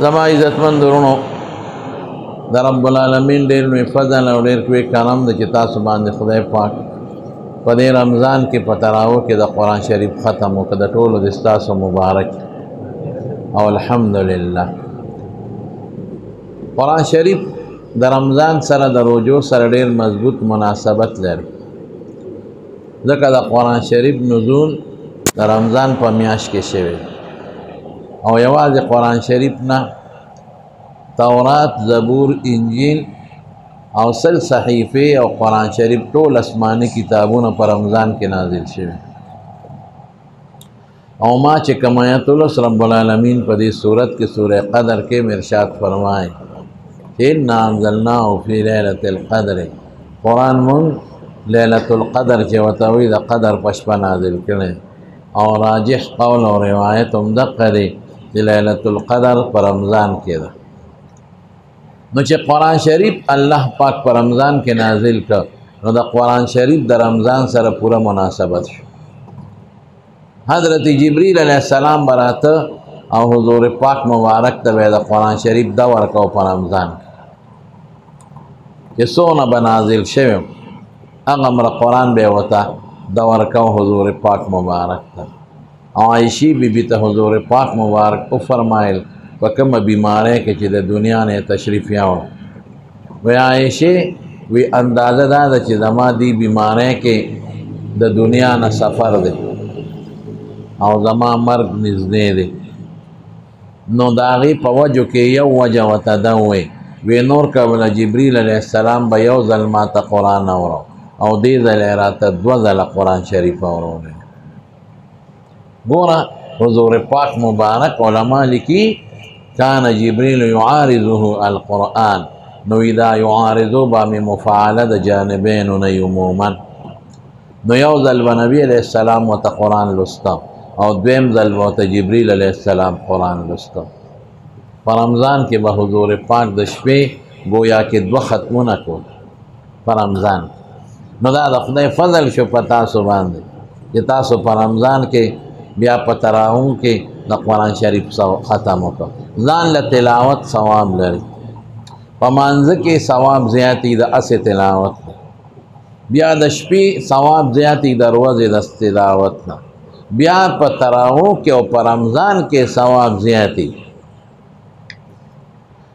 زما عزتمند ورونو د رب العالمین ډېر لوی فضل او ډېر لوی کرم دی چې تاسو باندې خدای پاک په دې رمضان کې په تراویح کې د قرآن شریف ختم وکړ. د ټولو د ستاسو مبارک او الحمدلله. قرآن شریف د رمضان سره د روزو سره ډېر مضبوط مناسبت لري، ځکه د قرآن شریف نزول د رمضان په میاشت کې شوی او یوازې قرآن شریف نه تورات، زبور، انجیل او سل صحیفه او قرآن شریف ټول آسماني کتابونه په رمضان کې نازل شوي. او ما چې کوم آیت ولوس رب العالمین په دې صورت کې سوره قدر کې ارشاد فرمایي چې انا انزلناه فی لیلة القدر، قرآن مون لیلة القدر چې ورته وایي د قدر په شپه نازل کړی. او راجح قول او روایت هم دقه دی چې لیلة القدر په رمضان کې ده. نو چې قرآن شریف الله پاک په رمضان کې نازل کړ، نو د قرآن شریف د رمضان سره پوره مناسبت شو. حضرت جبریل علیہ السلام براته او حضور پاک مبارک ته د قرآن شریف دا ورکاو په رمضان کې چې څونه به نازل شوی هغه مره قرآن به ورته دا ورکاو حضور پاک مبارک ته. او عائشی بی بی ته حضور پاک مبارک او فرمایل په کومه بیماری کې چې د دنیا نه تشریف یاوه، وی عائشې وی اندازه دا ده چې زما دی بیماری کې د دنیا نه سفر دی او زما مرګ نږدې دی. نو د هغې په وجو کې یو وجه ورته دا وی نور قبله جبریل علیه السلام به یو ځل ماته قرآن اورو او دې ځل یې راته دوه ځله قرآن شریف اورولی. ګوره حضور پاک مبارک علما لیکي کان جبریل یعارضه القرآن، نو دا یعارضو با می مفاعله د جانبینو نه عموما. نو یو ځل به نبی علیه السلام ورته قرآن لسته او دویم ځل به ورته جبریل علیه السلام قرآن لسته. په رمضان کې به حضور پاک د شپې گویا کې دوه ختمونه کول په رمضان. نو دا د خدای فضل شو په تاسو باندې چې تاسو په رمضان کې بیا په تراویح کې د قرآن شریف ختم وکړه. ځان له تلاوت ثواب لري، په مانځه کې ثواب زیاتی د اسې تلاوت نه، بیا د شپې ثواب زیاتی د ورځې د تلاوت نه، بیا په تراویح کې او په رمضان کې ثواب زیاتی.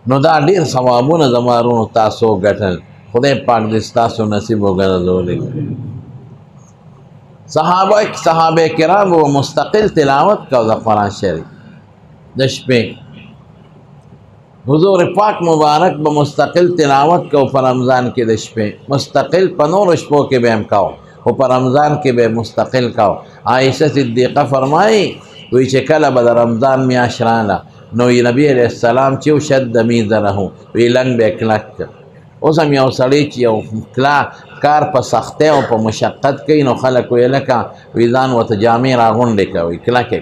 نو دا ډېر ثوابونه زما ورونو تاسو ګټل، خدای پاک دې ستاسو نصیب وګرځولی. صحابه کرام و مستقل تلاوت کو د قرآن شریف د شپې. حضور پاک مبارک به مستقل تلاوت کو په رمضان کې د شپې، مستقل په نورو شپو کې به هم کو او په رمضان کې به مستقل کو. عائشہ صدیقه فرمایي وی چې کله به د رمضان میاشت راغله نو نبی علیہ السلام چې شد میزره وی لنګ به کلک. اوس هم یو سړی چې یو کار په سختۍ او په مشقت کوي نو خلک ویې لکه وی ځان ورته جامې راغونډې کوي کلکې،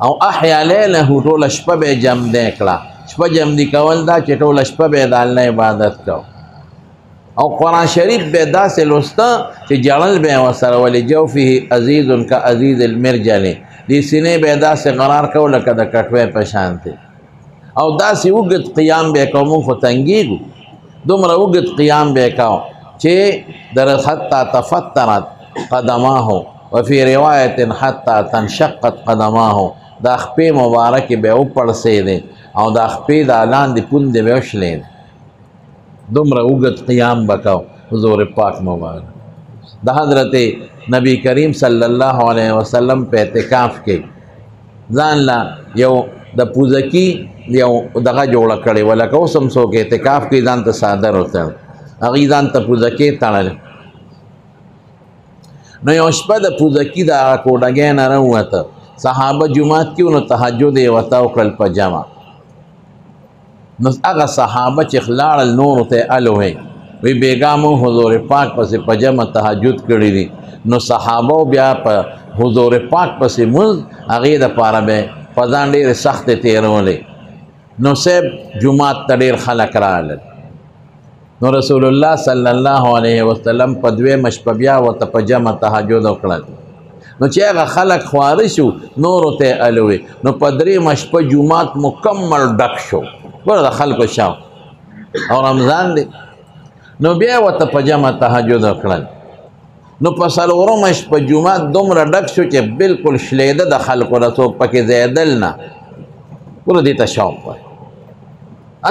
او احیا لیله ټوله شپه به یې جمدی کړه. شپه جمدي کول دا چې ټوله شپه به یې د الله عبادت کو او قرآن شریف به یې داسې لوسته چې جړل به یې ورسره ولجوفه عزیز کعزیز المرجل، دې سینې به یې داسې قرار کو لکه د کټوۍ په شانتې، او داسې اوږد قیام به یې کو. مونږ خو تنګېږو، دومره اوږد قیام به یې کو چې در حتی تفترت قدماه وفي روایت حتی تنشقت قدماه، دا خپې مبارکې به یې وپړسېدې او دا خپې دا لاندې پوندې به یې وشلېدې. دومره اوږد قیام به کو حضور پاک مبارک. د حضرت نبی کریم صلی الله علیه وسلم په اعتکاف کې ځان لا یو د پوزکی یو دغه جوړه کړې وه، لکه اوس هم څوک اعتکاف کوي ځان ته څادر وتړي، هغې ځان ته پوزکې تړلې. نو یو شپه د پوزکي د هغه کوډګۍ نه راووته، صحابه جومات کې نو تهجد یې ورته وکړل په جمع. نو هغه صحابه چې لاړل نورو ته الوهی وی بیګا مونږ حضور پاک پسې په جمع تهجد کړي دي. نو صحابه بیا په حضور پاک پسې مونځ هغې دپاره به په ځان ډېرې سختې تېرولې. نو صاحب جومات ته ډېر خلک راغلل. نو رسول الله صلی الله علیه وسلم په دویمه شپه بیا ورته په جمع تهجد وکړل. نو چې هغه خلک خواره شو نورو ته الوي نو په درېیمه شپه جومات مکمل ډک شو ګوره د خلکو شاو او رمضان دی نو بیا ورته په جمع تهجد وکړل نو په څلورمه شپه جومات دومره ډک شو چې بلکل شلیده د خلکو نه څوک پکې ځایېدل نه ګوره دې ته شوق وایي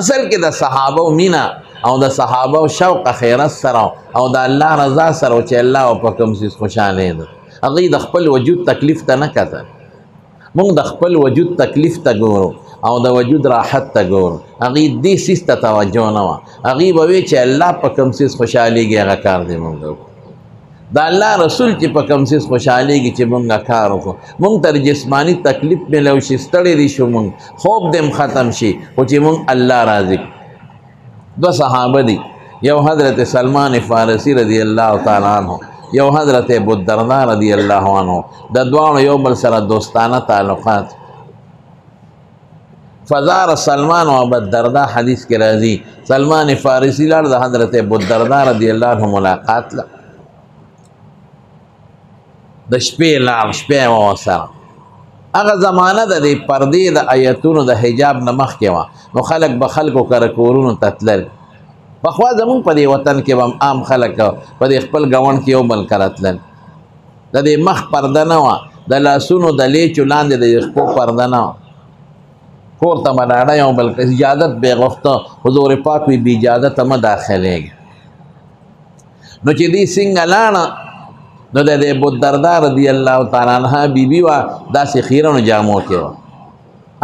اصل کې د صحابه مینه او د صحابه شوق خیرت سره او د الله رضا سره چې الله په کوم څیز خوشاله دی هغوی د خپل وجود تکلیف ته نه کتل موږ د خپل وجود تکلیف ته ګورو او د وجود راحت ته ګورو هغوی دې څیز ته توجه نه وه هغوی به وی چې الله په کوم څیز خوشحالېږي هغه کار دی موږ د الله رسول چې په کوم څیز خوشحالېږي چې موږ کار وکړو موږ ته جسماني تکلیف میلو شي ستړي دي شو موږ خوب دې ختم شي خو چې موږ الله راضي دو صحابه دي یو حضرت سلمان فارسی رضی الله تعالی عنہ یو حضرت ابو الدرداء رضی الله عنہ د دواړو یو بل سره دوستانه تعلقات فزار سلمان و ابو الدرداء حدیث کې راځي سلمان فارسی لاړ د حضرت ابو الدرداء رضی الله عنه ملاقات له د شپې لاړ شپې وسره هغه زمانه د دې پردې د آیتونو د حجاب نه مخکې وه نو خلک به خلکو کره کورونو ته تلل پخوا زمونږ په دې وطن کې به عام خلک په دې خپل ګاونډ کې یو بل کره تلل د دې مخ پرده نه وه د لاسونو د لیچو لاندې د خپو پرده نه وه کور ته به ډاډه یو بل اجازت بې غوښته حضور پاک وي بې اجازته مه داخلېږي نو چې دې څنګه لاړه نو د ابو الدرداء رضی الله تعالی عنها بیبي وه داسې خیرنو جامو کې وه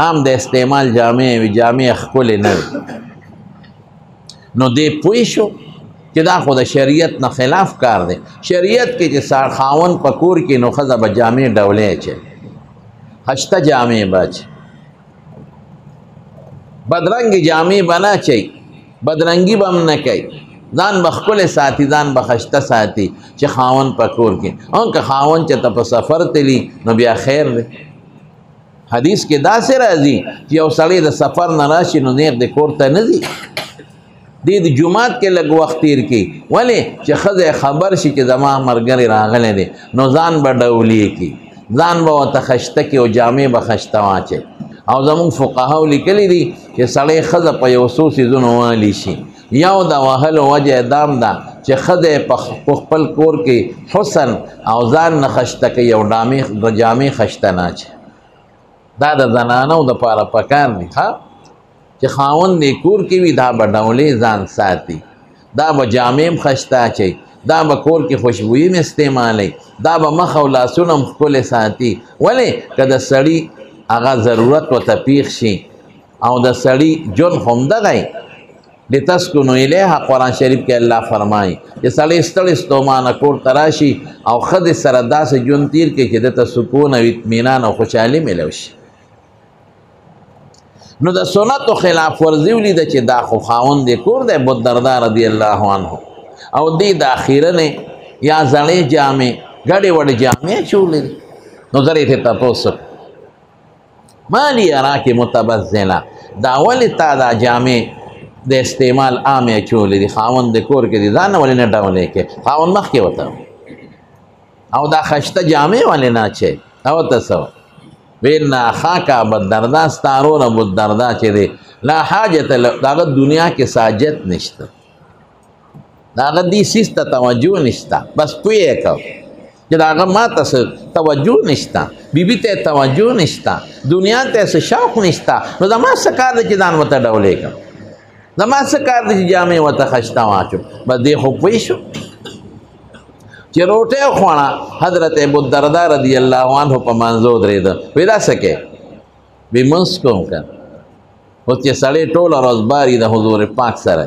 عام د استعمال جامې وي جامې ښکلې نه وي نو دې پوه شو چې دا خو د شریعت نه خلاف کار دی شریعت کې چې خاوند په کور کې نو ښځه به جامې ډولې اچوي خشته جامې به اچوي بدرنګې جامې به نه اچوي بدرنګي به هم نه کوي ځان به ښکلی ساتي ځان به خشته ساتي چې خاوند په کور کې او که خاوند چې ته په سفر تلي نو بیا خیر دی حدیث کې داسې راځي چې یو سړی د سفر نه راشي نو نیغ د کور ته نه ځي دې د جومات کې لږ وخت تیر کړي ولې چې ښځه خبر شي چې زما ملګری راغلی دی نو ځان به ډولې کړي ځان به ورته خشته کړي او جامې به خشته واچوي او زموږ فقهاو لیکلي دي چې سړی ښځه په یو څو څیزونو والی شي یو د وهلو وجه دام ده چې ښځه په خپل کور کې حسن او ځان نه خشته کوي او جامې خشته نه اچوي دا د زنانو دپاره پکار دي ښه چې خاوند یې کور کې وي دا به ډولې ځان ساتي دا به جامې هم خشته اچوي دا به کور کې خوشبویي هم استعمالوي دا به مخ او لاسونه هم ښکلې ساتي ولې که د سړي هغه ضرورت ورته پیښ شي او د سړي ژوند همدغی لتسکنو الیها قرآن شریف کې الله فرمایي چې سړی ستړی ستومانه کور ته راشي او ښځې سره داسې ژوند تیر کړي چې دته سکون او اطمینان او خوشحالي میلو شي نو د سنتو خلاف ورزي ولیده چې دا خو خاوند دی کور دی ابو الدرداء رضی الله عنه او دې د اخیرنې یا زړې جامې ګډې وډې جامې اچولې دي نو زه یې تپوس ما لی اراکې متبذله دا ولې تا دا جامې د استعمال عامې اچولې دي خاوند د کور کې دي ځان ولې نه ډولې کې خاوند مخکې وته او دا خشته جامې ولې نه اچوې او ته څه ویل نه اخاک ابو الدرداء ستا ورور ابو الدرداء چې دی لا حاجت له د هغه دنیا کې ساجت نشته د هغه دې څیز ته توجه نشته بس پوه یې کوه چې د هغه ما ته څه توجه نشته بیبي ته توجه نشته دنیا ته څه شوق نشته نو زما څه کار دی چې ځان ورته ډولې کړم زما څه کار دی چې جامې ورته خشته واچوم بس دې خو پوه شو چې روټۍ وخوړه حضرت ابو الدرداء رضی الله عنه په منځو درېده وایي دا څه کوې وایي لمونځ کوم که اوس چې سړی ټوله ورځ باري د حضور پاک سره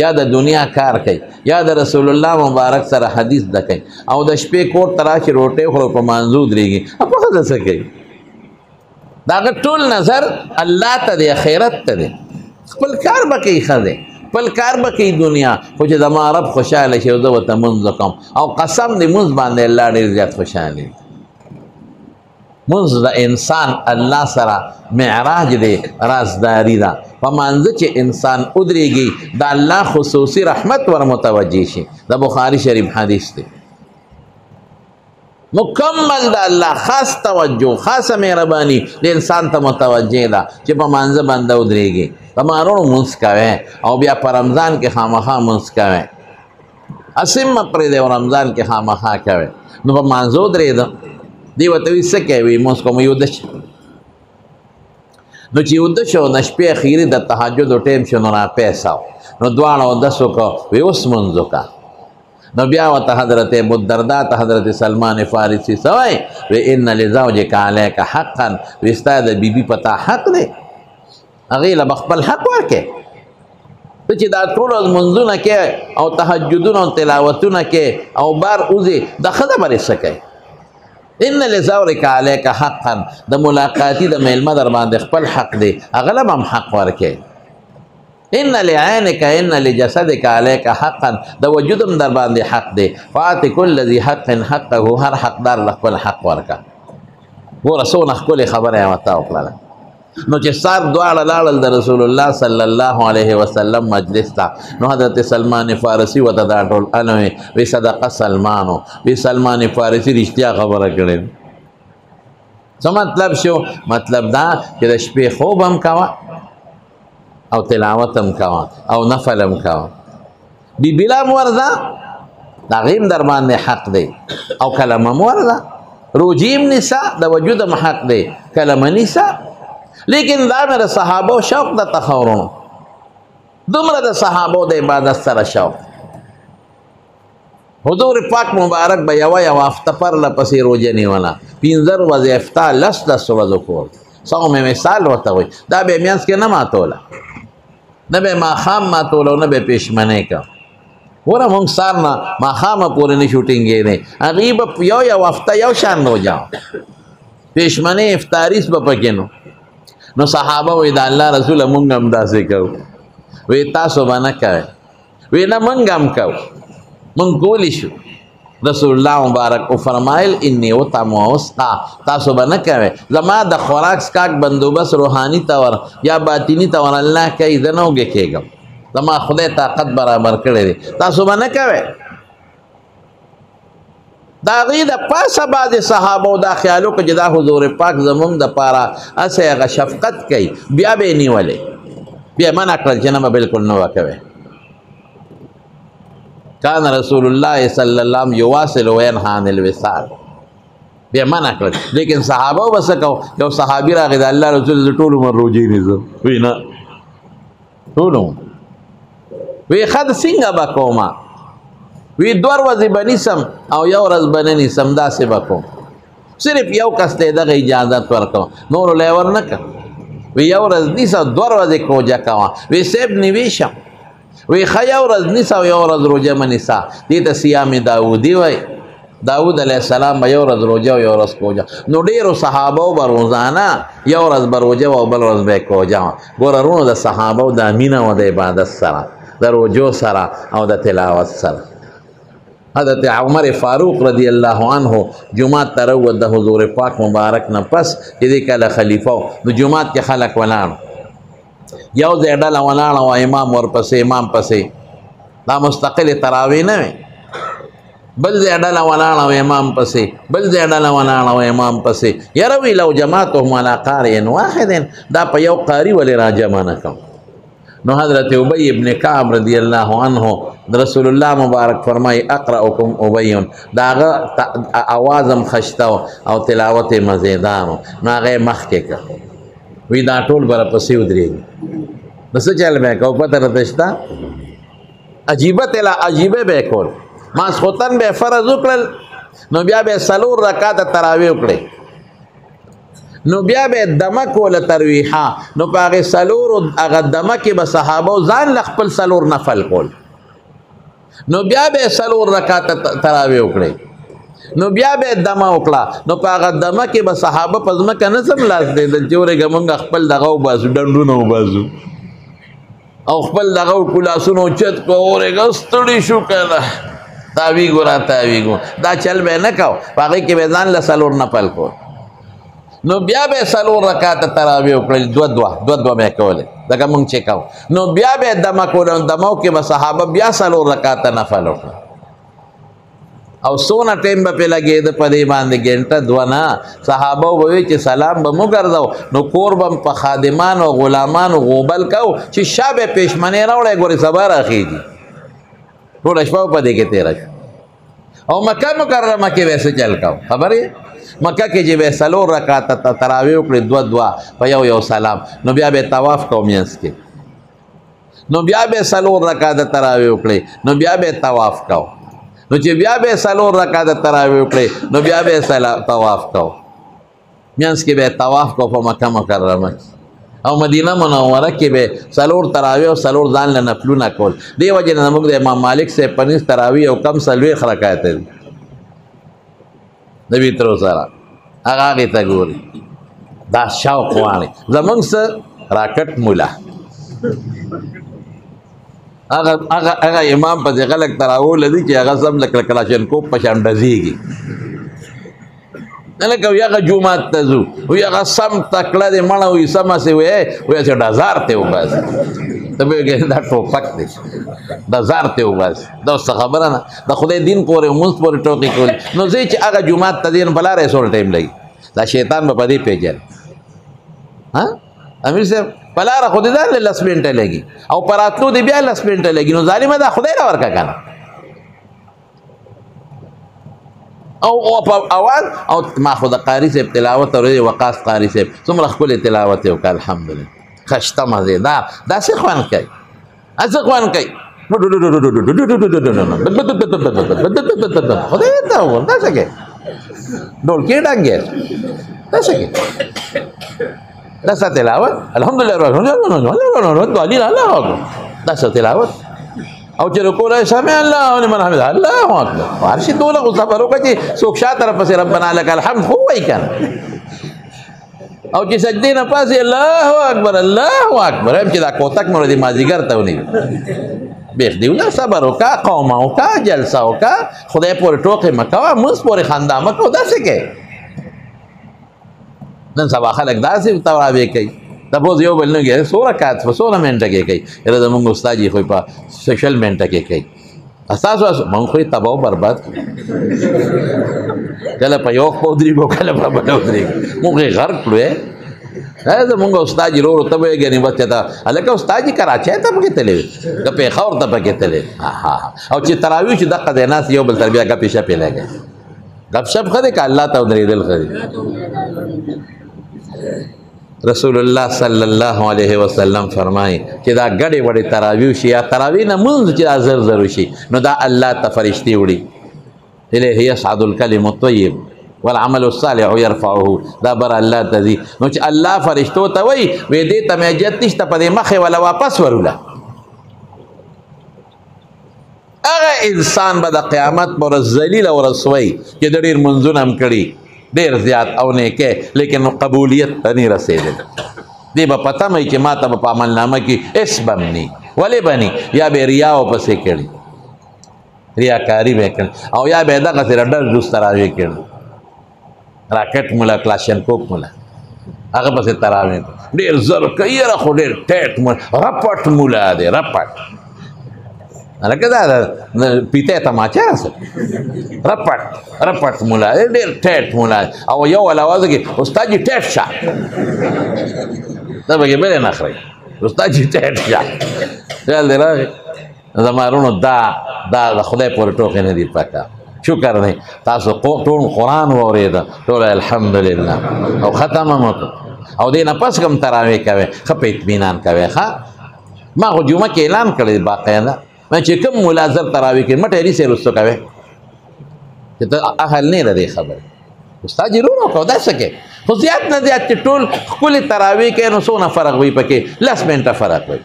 یا د دنیا کار کوي یا د رسول الله مبارک سره حدیث ده کوي او د شپې کور ته راشي روټۍ خورو په منځو درېږي په ښځه څه کوي د هغه ټول نظر الله ته دی آخرت ته دی خپل کار به کوي ښځې خپل کار به کوي دنیا خو چې زما رب خوشحاله شي او زه ورته لمونځ وکړم او قسم د لمونځ باندې الله ډېر زیات خوشحاله وي لمونځ د انسان الله سره معراج دی رازداري ده په مانځه چې انسان ودرېږي د الله خصوصي رحمت ور متوجه شي د بخاري شریف حدیث دی مکمل د الله خاص توجه خاصه مهرباني د انسان ته متوجه ده چې په مانځه باندې ودرېږي په مارونو مونځ کوئ او بیا په رمضان کې خامخا مونځ کوئ اسیم مه پرېږدئ او رمضان کې خامخا کوئ نو په مانځه ودرېده دی ورته وایي څه کوې وایي مونځ کوم وایي وده شه نو چې وده شو د شپې اخري د تهجدو ټیم شو نو راپیساو نو دواړه اودس وکړو وایي اوس مونځ وکړه نو بیا ورته حضرت ابوالدرداء ته حضرت سلمان فارسی څه وایي وایي ان لزوجک علیک حقا وایي ستا د بیبي په تا حق دی هغې له به خپل حق ورکړې ته چې دا ټول لمونځونه کې او تهجدونه او تلاوتونه کې او بار اوځې د ښه د برې څه کوي ان لزوجک علیک حقا د ملاقاتي د میلمه در باندې خپل حق دی هغه له به هم حق ورکړې ان لعینک ان لجسدک علیک حقا د وجودم در باندې حق دی فات کل ذی حق حقه هر حقدار له خپل حق ورکړه ګوره څونه ښکلې خبره یې ورته وکړله نو چې سار دواړه لاړل د رسول الله صلی الله علیه وسلم مجلس ته نو حضرت سلمان فارسی ورته دا ټول انوي وی صدقه سلمانو وی سلمان فارسی رښتیا خبره کړې څه مطلب شو مطلب دا چې د شپې خوب هم کوه او تلاوت هم کوه او نفل هم کوه بیبي له هم ورځه د هغې هم در باندې حق دی او کلمه هم ورځه روجي هم نیسه د وجود هم حق دی کلمه نیسه لیکن دا مې د صحابو شوق د تخورونو دومره د صحابو د عبادت سره شوق حضور پاک مبارک به یوه هفته پرله پسې روژه نیوله 15 ورځې افطار 10 ورځو کول څنګه مې مثال ورته وایي دا به یې منځ کې نه ماتوله نه به یې ماښام ماتوله او نه به یې پېشمنۍ کوه ګوره مونږ سار نه ماښامه پورې نه شو ټینګېدی هغې به یو هفته یو شان روژه پېشمنۍ افطاریس به پکې نو صحابه وی د الله رسوله مونږ هم داسې کوو وی تاسو به نه کوئ وی نه مونږ هم کوو مونږ کولی شو رسول الله مبارک وفرمایل انی اطعم واسقی تاسو به نه کوئ زما د خوراک څښاک بندوبست روحاني طور یا باطني طور الله کوي زه نه وږی کېږم زما خدای طاقت برابر کړی دی تاسو به نه کوئ د هغې د پاسه بعضې صحابو دا خیال وکړه چې دا حضور پاک زموږ دپاره هسې هغه شفقت کوي بیا به یې نیولې بیا منع کړل چې نه به بلکل نه به کوې کان رسول الله صلی الله علیه یواصل وینهی عن الوصال بیا منع کړل لیکن صحابه به څه کوو یو صحابي راغی د الله رسول زه ټول عمر روجې نیسم وایي نه ټول عمر وایي ښه څنګه به کومه وی 2 ورځې به نیسم او یو ورځ به نه نیسم داسې به کوم صرف یو کس ته یې دغه اجازت ورکوم نورو لی ور نه کړه وی یو ورځ نیسه 2 ورځې کوجه کوه وی صاحب نیوي شم وی ښه یو ورځ نیسه او یو ورځ روژه مه نیسه دې ته صیام داودي وایي داود علیه السلام به یو ورځ روژه او یو ورځ کوجه نو ډېرو صحابو به روزانه یو ورځ به روژه او بل ورځ به یې کوجه وه ګوره رونو د صحابو د مینه وه د عبادت سره د روژو سره او د تلاوت سره حضرت عمر فاروق رضی الله عنه جمعات ته راووت د حضور پاک مبارک نه پس چې دې کله خلیفه و نو جمعات کې خلک ولاړ یو ځای ډله ولاړه وه امام ورپسې امام پسې دا مستقلې تراویح نه وې بل ځای ډله ولاړه وه امام پسې بل ځای ډله ولاړه وه امام پسې یره وی لو جماعتهم علی قارئ واحد دا په یو قاري ولې راجمع نه کړم نو حضرت ابی ابن کعب رضی الله عنه رسول الله مبارک فرمای اقرأکم ابی دا هغه آواز هم خشته او تلاوت یې مزیدار نو هغه یې مخکې کړ وی دا ټول به راپسې ودرېږي نو څه چل به یې کوو پته راته شته عجیبه به یې کول ماسخوتن به یې فرض وکړل نو بیا به یې 4 رکعاته تراویح وکړې نو بیا به دمه کوله ترویحه نو په هغې 4 هغه دمه کې به صحابو ځان له خپل 4 نفل کول نو بیا به یې 4 رکعاته تراویح وکړې نو بیا به یې دمه وکړه نو په هغه دمه کې به صحابه په ځمکه نه څملاستېدل چې ورېږه مونږ خپل دغه وباسو ډنډونه وباسو او خپل دغه وکړو لاسونه اوچت کړو ورېږه ستړي شو که نه تاویږو را تاویږو دا چل به یې نه کوو په هغې کې به یې ځان له 4 نفل کول نو بیا به 4 رکعاته تراویح وکړل 2 به یې کولې لکه مونږ چې کوو نو بیا به یې دمه کوله دمو کې به صحابه بیا 4 رکعاته نفل وکړه او سونه ټیم به پې لګېده په دې باندې ګنټه دوه نه صحابه به وایي چې سلام به مو ګرځو نو کور به په خادمانو او غلامانو غوبل کو چې شا به پېشمنې راوړی ګورې سبا راخېږي ټوله شپه په دې کې تېره شوه او مکه مکرمه کې به څه چل کو خبر یې مکه کې چې به څلور رکعته تراویح وکړې دوه دوه په یو سلام نو بیا به طواف کو منځ کې نو بیا به څلور رکعته تراویح وکړې نو بیا به طواف کو نو چې بیا به څلور رکعته تراویح وکړې نو بیا به طواف کو منځ کې به طواف کو په مکه مکرمه کې او مدینه منوره کې به څلور تراویح او څلور ځان له نفلونه کول دې وجې نه زموږ د امام مالک صاحب پنځ تراویح او کم څلوېښت رکعته دي د ویترو سره هغه هغې ته ګوري دا شوق غواړي زموږ څه راکټ مولا هغه امام پسې خلک تراوله دي چې هغه سم لکه کلاشینکوف په شان ډزېږي لکه وي هغه جومات ته ځو وي هغه سم تکړه دی مړه وي سمسې وایي چې ډزار ته وباسي ته به وایې دا ټوپک دی ډزار ته وباسي دا اوس څه خبره نه د خدای دین پورې مونځ پورې ټوکې کولي نو ځئ چې هغه جومات ته ځې نو په لاره یې څومره ټایم لګي دا شیطان به په دې پېژني امیر صاحب په لاره خو دې ځان له لس منټه لګي او په راتلو دې بیا لس منټه لګي نو ظالمه دا خدای را ورکړه که نه او په اواز او ما خو د قاري صاحب تلاوت اورېدی وقاص قاري صاحب څومره ښکلې تلاوت یې وکړه الحمدلله ښه شته مزېدار دا څه خوند کوي څه خوند کوي خدای ته وګوره دا څه کوي ډولکې ډنګې دا څه کوي دا څه تلاوت الحمدلله دا څه تلاوت او چې رکوع لای سمع الله لمن حمده الله اکبر هر شي دوله خو صبر وکړه چې څوک شا طرف پسې ربنا لك الحمد خو وایي که نه او چې سجدې نه پاسې الله اکبر الله اکبر هم چې دا کوتک مې د مازدیګر ته ونیو بیخ دیونه صبر وکړه قومه وکړه جلسه وکړه خدای پورې ټوکې مه کوه مونځ پورې خندا مه کوه داسې کوې نن سبا خلک داسې تراویح کوي تپوس یو بل نه کوي څو رکعت په څومره منټه کې کوي یاره زمونږ استاد یې خو په شل منټه کې کوي ستاسو مونږ خو یې تباه و برباد کله په یو خوا ودرېږو کله په بله ودرېږو مونږ یې غرق کړو زمونږ استاد یې ورور ته به یې ګنې بس چېته هلکه استاد یې کراچۍ ته پکې تللی وي که پېښور ته پکې تللی او چې تراویح چې دقه دی ناست یو بل سره بیا ګپې شپې لګی گپ شپ ښه دی که الله ته ودرېدل ښه دی رسول الله صلی الله علیه وسلم فرمایي چې دا ګډې وډې تراویح شي یا تراویح نه مونځ چې دا زر زر وشي نو دا الله ته فرشتې وړي الیه یصعد الکلم الطیب والعمل الصالح يرفعه دا بر الله ته ځي نو چې الله فرشتو ته وایي وی دې ته مې حاجت نشته په دې مخې ولا واپس وروله هغه انسان به د قیامت پر ورځ ذلیل او رسوی چې د ډېر منځونه هم کړي ډېر زیات او نیکه لیکن قبولیت ته نه رسېدل دې به پته مې چې ما ته به په عملنامه کې اس به نی ولې به نی یا به ریا ورپسې کړي ریاکاري به کړي او یا به دغسې ډر جوس تراویح کړي راکټ مولا کلاشینکوف مولا هغه پسې تراویح ډېر زر کوي یاره خو ډېر ټیټ مولا رپټ مولا دی رپټ هلکه دا پیته تماچه رسل رپټ رپټ مولا ډېر ټیټ مولا او یو اواز کې استاد جي ټیټ شه دا به یې بلې نه خورئ استاد جي ټیټ شه خیال دی راغی زمارونو دا د خدای پورې ټوکې نه دي پکار شکر دی تاسو ټول قرآن واورېده ټول الحمدلله او ختم هم وکړو او دې نه پس کوم تراویح کوئ ښه په اطمینان کوئ ښه ما خو جمعه کې اعلان کړی باقاعده چې کوم مولا زر تراویح کوي مټ یې رسو کوئ چې ته اهل نه لرې خبرې استاد یې رونه وکړو دا څه کوې خو زیات نه زیات چې ټول ښکلې تراویح کوي نو څونه فرق وي پکې لس منټه فرق وي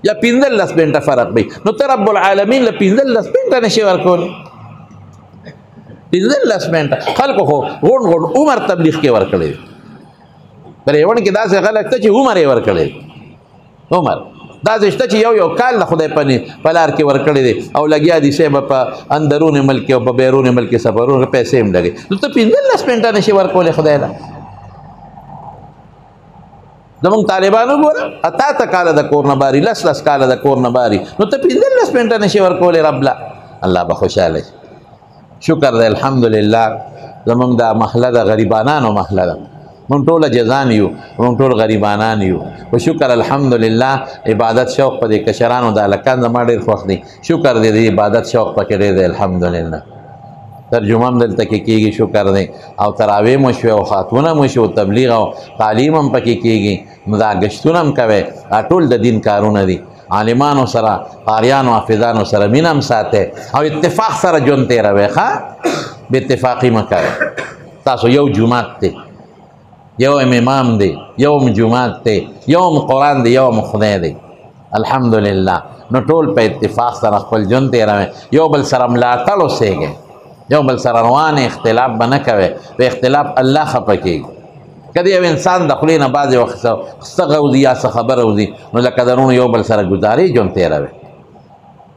یا 15 منټه فرق وي نو ته رب العالمین له 15 منټه نشي ورکولی 15 منټه خلکو خو غونډ غونډ عمر تبلیغ کې ورکړی دی پر یوڼ کې داسې خلک ته چې عمر یې ورکړی عمر داسې شته چې یو کال نه خدای په لار کې ورکړی دی او لګیا دي صاحب په اندرون ملک او په بیرون ملک سفرونه پیسې هم لګي نو ته 15 منټه نشي ورکولی خدای له زمونږ طالبانو ګوره اته کاله د کور نه باري لس کاله د کور نه باري نو ته 15 منټه نشي ورکولی رب له الله به خوشحاله شي شکر دی الحمدلله زمونږ دا محله د غریبانانو محله ده مونږ ټوله جزان یو مونږ ټول غریبانان یو په شکر الحمدلله عبادت شوق په دې کشرانو د هلکان زما ډېر خوښ دي شکر دی د عبادت شوق پکې ډېر دی الحمدلله ترجمه هم دلته کې کېږي شکر دی او تراویح مو شوې او خاتونه مو شو تبلیغ او تعلیم هم پکې کېږي نو دا ګشتونه هم کوئ دا ټول د دین کارونه دي عالمانو سره قاریانو حافظانو سره مینه هم ساتئ او اتفاق سره ژوند تېروئ ښه بې اتفاقي مه کوئ تاسو یو جومات دی یو امام دی یو جومات دی یو قرآن دی یو خدای دی الحمدلله نو ټول په اتفاق سره خپل ژوند تېروئ یو بل سره ملاتړ اوسېږئ یو بل سره روان اختلاف به نه کوئ په اختلاف الله خفه کېږي که د یو انسان د خولې نه بعضې وخت څه غوځي یا څه خبره وځي نو لکه درونو یو بل سره ګزارې ژوند تېروئ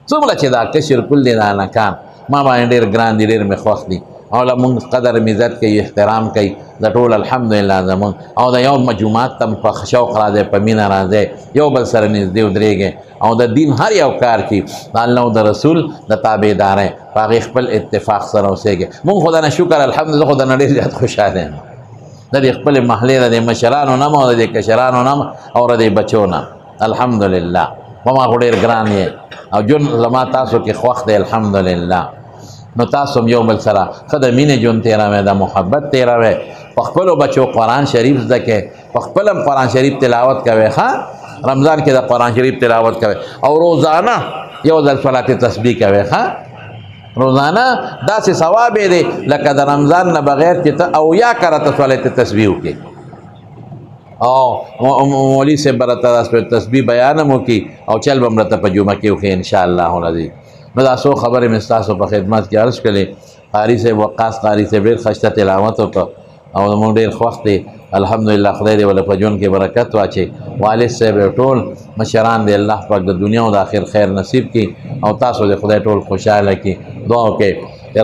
څومره چې دا کشر کل دی دا هلکان ما باندې ډېر ګران دي ډېر مې خوښ دي او لمونږ قدر مې عزت کوي احترام کوي د ټول الحمدلله زمونږ او د یو جومات ته په شوق راځئ په مینه راځئ یو بل سره نږدې ودرېږئ او د دین هر یو کار کې د الله او د رسول د تابعدارۍ په هغې خپل اتفاق سره اوسېږئ مونږ خو د نه شکر الحمدلله خو د نه ډېر زیات خوشحاله یم د دې خپلې محلې د دې مشرانو نه او د دې کشرانو نه او د دې بچو نه الحمدلله وما خو ډېر ګران یې او ژوند زما تاسو کې خوښ دی الحمدلله نو تاسو هم یو بل سره ښه د مینې ژوند تېروئ د محبت تېروئ په خپلو بچو قرآن شریف زده کړئ په خپل هم قرآن شریف تلاوت کوئ ښه رمضان کې د قرآن شریف تلاوت کوئ او روزانه یو ځل صلات تسبیح کوئ ښه روزانه داسې ثواب یې دی لکه د رمضان نه بغیر چې ته اویا کرته صلات تسبیح وکړې او مولوي صاحب به راته تسبیح بیان هم وکړي او چل به هم راته په جمعه کې وښیي انشاءالله العظیم نو دا څو خبرې مې ستاسو په خدمت کې عرض کړې قاري صاحب وقاص قاري صاحب ډېر ښایسته تلاوت وکړه او زموږ ډېر خوښ دی الحمدلله خدای دې وله په ژوند کې برکت واچي والد صاحب ټول مشران دی الله پاک د دنیا او د آخر خیر نصیب کړي او تاسو دې خدای ټول خوشحاله کړي دعا وکړئ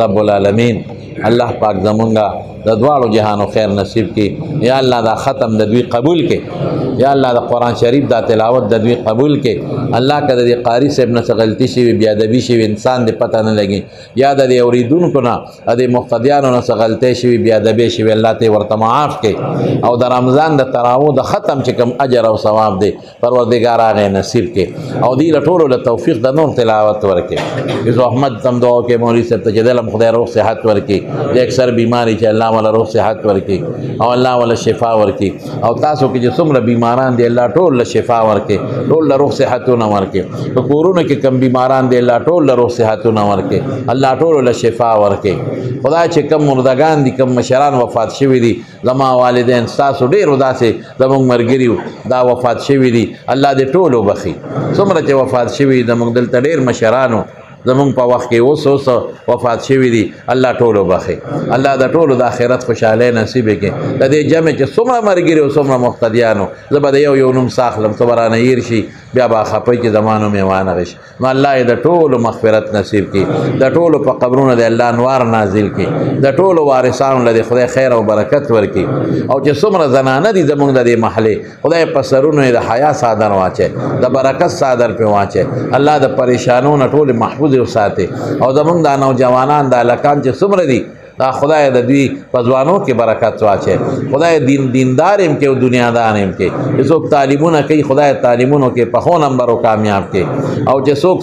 رب العالمین الله پاک زمونږه د دواړو جهانو خیر نصیب کړي یا الله دا ختم د دوی قبول کړي یا الله د قرآن شریف دا تلاوت د دوی قبول کړي الله که د دې قاري صاحب نه څه غلطي شوي بې ادبي شوي انسان دې پته نه لګي یا د دې اورېدونکو نه د دې مقتدیانو نه څه غلطۍ شوي بې ادبي شوي الله ته ورته معاف کړي او د رمضان د تراوو د ختم چې کوم اجر او ثواب دی پروردګار هغه نصیب کړي او دې له ټولو له توفیق د نور تلاوت ورکړي یوسف احمد تم دعا وکړئ مولوي صاحب ته چې دلم خدای روغ صحت ورکړي د اکثر بیماري چې الله ولا روغ صحت ورکړي او الله ولا شفا ورکړي او تاسو کې چې څومره بیماران دي الله ټول له شفا ورکړي ټول له روغ صحتونه ورکړي په کورونو کې کم بیماران دي الله ټول له روغ صحتونه ورکړي الله ټول له شفا ورکړي خدای چې کم مردگان دي کم مشران وفات شوي دي زما والدین ستاسو ډېرو داسې زموږ ملګري دا وفات شوي دي الله دې ټول وبخي څومره چې وفات شوي زموږ دلته ډېر مشرانو زمونږ په وخت کې اوس وفات شوي دي الله ټول وبخي الله د ټولو د آخرت خوشحالۍ نصیب کړي د دې جمع چې څومره ملګري او څومره مقتدیانو زه به د یو نوم ساخلم څه به رانه هیر شي بیا به خفه چې زما نوم یې وانغشي نو الله یې د ټولو مغفرت نصیب کړي د ټولو په قبرونو د الله انوار نازل کړي د ټولو وارثانو له خدای خیر او برکت ورکړي او چې څومره زنانه دي زمونږ د دې محلې خدای په سرونو یې د حیا څادر واچي د برکت څادر پرې واچي الله د پریشانو نه ټول محفوظ وساتي او زمونږ دا نوجوانان دا هلکان چې څومره دي دا خدای د دوی په ځوانو کې برکت واچي خدای دیندار هم کې او دنیادار هم کې چې څوک تعلیمونه کوي خدای تعلیمونو کې په ښو نمبرو کامیاب کې او چې څوک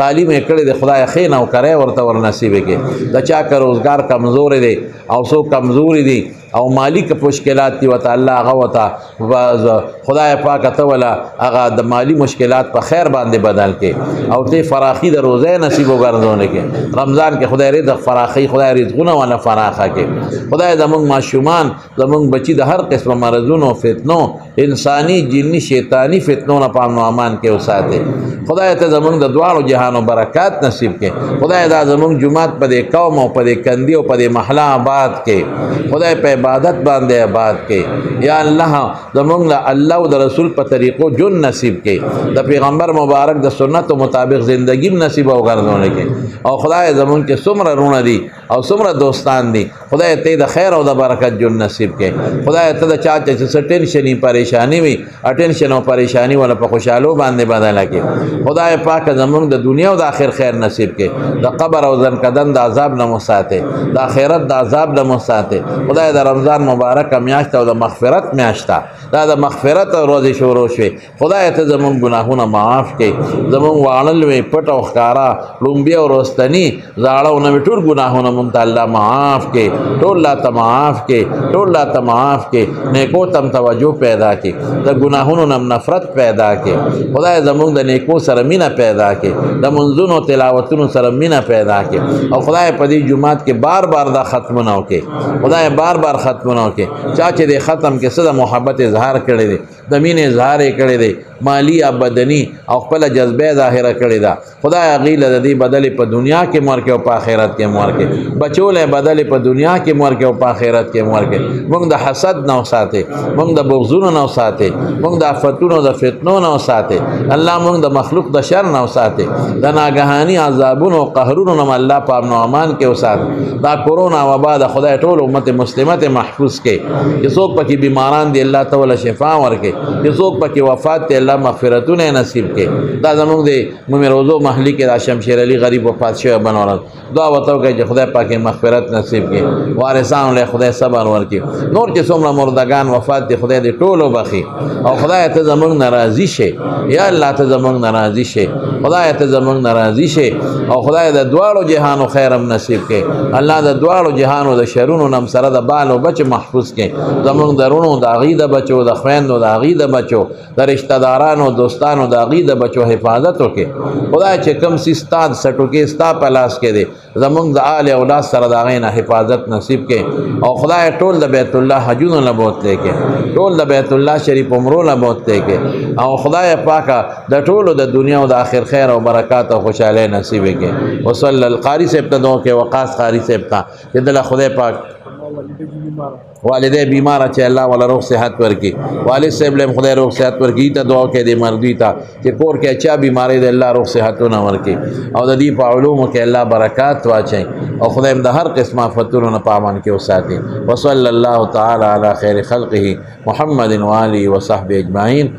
تعلیم یې کړی دی خدای ښې نوکری ورته ورنصیب کړي د چا که روزګار کمزوری دی او څوک کمزوري دي او مالی که مشکلات دي ورته الله هغه ورته خدای پاک ته ولا هغه د مالی مشکلات په خیر باندې بدل کړي او ته فراخي د روزې نصیب وګرځونه کې رمضان کې خدای رزق فراخي خدای رزقونه ولا فراخه کې خدای زمونږ ماشومان زمونږ بچي د هر قسم مرضونو فتنو انساني جني شیطانی فتنو نه په امن او امان کې وساتي خدای ته زمونږ د دواړو جهانو برکات نصیب کړي خدای دا زمونږ جومات په دې قوم او په دې کندي او په دې محله آباد کې خدای په عبادت باندې آباد کې یا الله زمونږ له الله او د رسول په طریقو جون نصیب کې د پیغمبر مبارک د سنت مطابق زندگی نصیب او ګرځول کې او خدای زمونږ کې څومره رونه دي او څومره دوستان دي خدای ته د خیر او د برکت جون نصیب کې خدای ته د چا چې ټینشن پریشانی وي اټینشن او پریشانی ولا په خوشالو باندې بدل کې خدای پاک زمونږ د دنیا او د آخر خیر نصیب کې د قبر او ځنکدن د عذاب نه مساته د آخرت د عذاب نه مساته خدای د رمضان مبارک میاشت او د مغفرت میاشت دا د مغفرت ورځ شروع شوه خدای ته زمونږ ګناهونه معاف کړي زمونږ وانل وي پټ او ښکارا لومبي او رستنی زاړهونه ټول ګناهونه مونږ ته الله معاف کړي ټول لا ته معاف کړي ټول لا ته معاف کړي نیکو تم توجه پیدا کړي د ګناهونو نه نفرت پیدا کړي خدای زمونږ د نیکو سره مینه پیدا کړي د منځونو تلاوتونو سره مینه پیدا کړي او خدای په دې جمعات کې بار بار دا ختمونه وکړي خدای بار بار ختمونه وکړي چا چې د ختم کې څه د محبت اظهار کړی دی د مینې اظهار یې کړی دی مالی یا بدني او خپل جذبه ظاهره کړی دا خدای غیله د دې بدلې په دنیا کې مور کې او په آخرت کې مور کې بچولې بدلې په دنیا کې مور کې او په آخرت کې مور کې موږ د حسد نه ساتي موږ د بغضونو نه ساتي موږ د آفتونو د فتنو نه ساتي الله موږ د مخلوق د شر نه ساتي د ناګهاني عذابونو او قهرونو نه الله په امن او امان کې وساتي دا کورونا وبا د خدای ټول امت مسلمه ته محفوظ کې چې څوک پکې بیماران دي الله تعالی شفا ورکړي چې څوک پکې وفات ته الله مغفرتونه نصیب کړي دا زموږ د مومن روزو محلي کې د شمشیر علي غریب وفات شوی بنورل دعا وتو کوي چې خدای پاک مغفرت نصیب کړي وارثان له خدای صبر ورکړي نور چې څومره مردگان وفات دي خدای دې ټولو بخي او خدای ته زموږ ناراضي شي یا الله ته زموږ ناراضي شي خدای ته زموږ ناراضي شي او خدای د دواړو جهانو خیرم نصیب کړي الله د دواړو جهانو د شرونو نم سره د بال او بچ محفوظ کړي زموږ درونو د عقیده بچو د خويندو د عقیده بچو د رشتہ دارانو دوستانو د عقیده بچو حفاظت وکړي خدای چې کم سیستاد سټو کې ستا په لاس کې دي زموږ د آل اولاد سره د غینه حفاظت نصیب کړي او خدای ټول د بیت الله حجونو نه بوتلې کې ټول د بیت الله شریف عمرو نه بوتلې کې او خدای پاکه د ټولو د دنیا او د آخر خیر او برکات او خوشاله نصیب کړي وصلی القاری سے ابتداء کې وقاص قاری سے ابتداء چې دل خدای پاک والدې بیمار چې الله ولا روغ صحت ورکي والد صاحب له خدای روغ صحت ورکي ته دعا کې دې مرضی تا چې کور کې اچا بیماری دې الله روغ صحتونه ورکي او د دې په علومو کې الله برکات واچي او خدای د هر قسمه فتونو نه پامان کې وساتي وصلی الله تعالی علی خیر خلقه محمد و آله و صحبه اجمعین